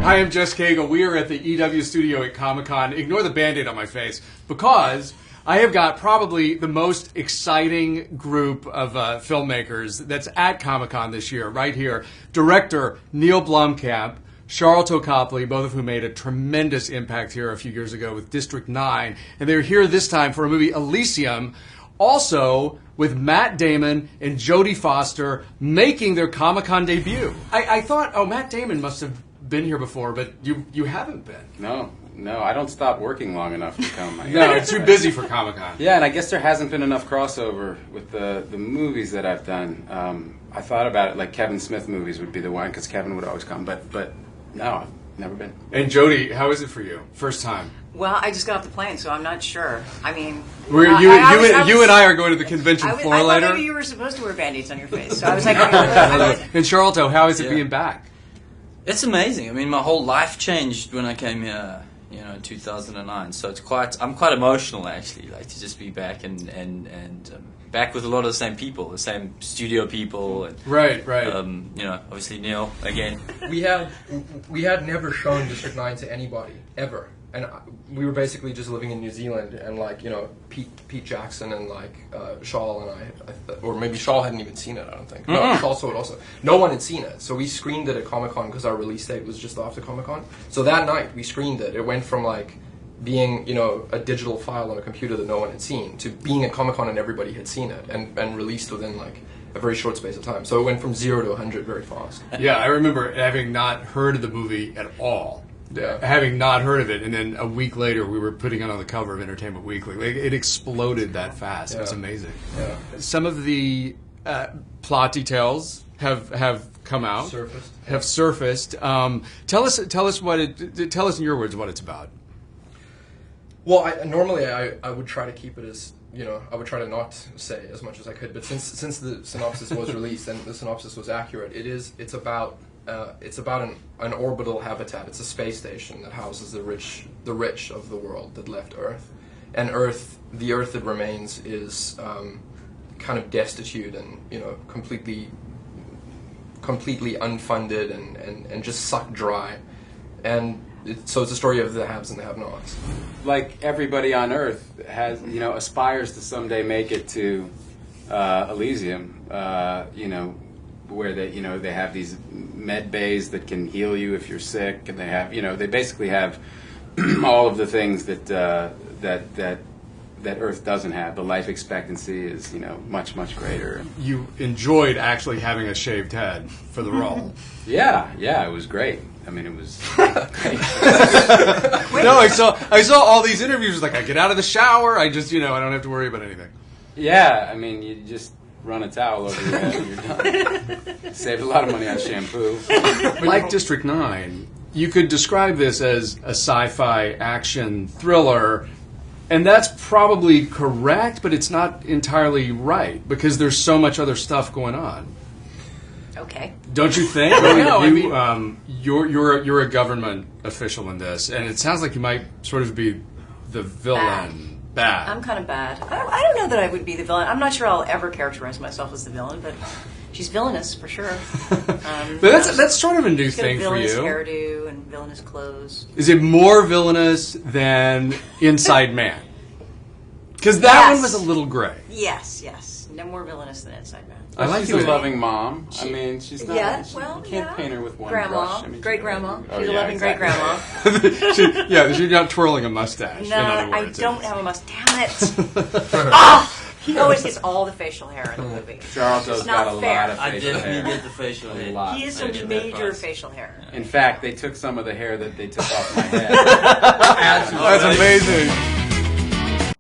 Hi, I'm Jess Cagle. We are at the EW studio at Comic-Con. Ignore the Band-Aid on my face, because I have got probably the most exciting group of filmmakers that's at Comic-Con this year, right here. Director Neill Blomkamp, Sharlto Copley, both of whom made a tremendous impact here a few years ago with District 9. And they're here this time for a movie, Elysium, also with Matt Damon and Jodie Foster making their Comic-Con debut. I thought, Matt Damon must have been here before, but you haven't been. No, I don't stop working long enough to come. No, it's too busy for Comic-Con. Yeah, and I guess there hasn't been enough crossover with the movies that I've done. I thought about it like Kevin Smith movies would be the one, because Kevin would always come, but no, I've never been. And Jodie, how is it for you? First time? Well, I just got off the plane, so I'm not sure. I mean... You and I are going to the convention floor later? I thought maybe you were supposed to wear Band-Aids on your face, so I was like... And Sharlto, how is it being back? It's amazing. I mean, my whole life changed when I came here, in 2009. So I'm quite emotional, actually, like to just be back and back with a lot of the same people, the same studio people. And, right. Obviously Neill again. We had never shown District 9 to anybody ever, and we were basically just living in New Zealand, and Pete Jackson and Shaw and I or maybe Shaw hadn't even seen it. I don't think. No, Shaw saw it also. No one had seen it, so we screened it at Comic-Con because our release date was just after Comic-Con. So that night we screened it. It went from being a digital file on a computer that no one had seen to being at Comic-Con and everybody had seen it and released within a very short space of time. So it went from 0 to 100 very fast. Yeah, I remember having not heard of the movie at all. Yeah. Having not heard of it, and then a week later we were putting it on the cover of Entertainment Weekly. It exploded that fast. Yeah. It was amazing. Yeah. Some of the plot details have come out. Have surfaced. Tell us in your words what it's about. Well, normally I would try to keep it as, I would try to not say as much as I could, but since the synopsis was released and the synopsis was accurate, it's about an orbital habitat. It's a space station that houses the rich of the world that left Earth, and the Earth that remains is kind of destitute and completely unfunded and just sucked dry, and so it's a story of the haves and the have-nots. Like everybody on Earth has, aspires to someday make it to Elysium, where they have these med bays that can heal you if you're sick, and they have, they basically have all of the things that Earth doesn't have. The life expectancy is, much, much greater. You enjoyed actually having a shaved head for the role. Yeah, it was great. I mean, it was great. No, I saw all these interviews. I get out of the shower. I just, I don't have to worry about anything. Yeah, I mean, you just run a towel over your head and you're done. Saved a lot of money on shampoo. Like District 9, you could describe this as a sci-fi action thriller, and that's probably correct, but it's not entirely right because there's so much other stuff going on. Okay. Don't you think? You're a government official in this, and it sounds like you might sort of be the villain. Bad. I'm kind of bad. I don't know that I would be the villain. I'm not sure I'll ever characterize myself as the villain, but she's villainous for sure. But that's sort of a new thing for you. Villainous hairdo and villainous clothes. Is it more villainous than Inside Man? Because that one was a little gray. Yes. No more villainous than Inside Man. I like she's a loving mom. I mean, she's not. Yeah, you can't paint her with one grandma, brush. I mean, great grandma. She's a loving exactly. great grandma. She's not twirling a mustache. No, in other I words. don't have a mustache. Damn it! He always gets all the facial hair in the movie. Sharlto's got a lot of I facial hair. definitely get the facial hair. He has some major facial hair. In fact, they took some of the hair that they took off my head. That's amazing.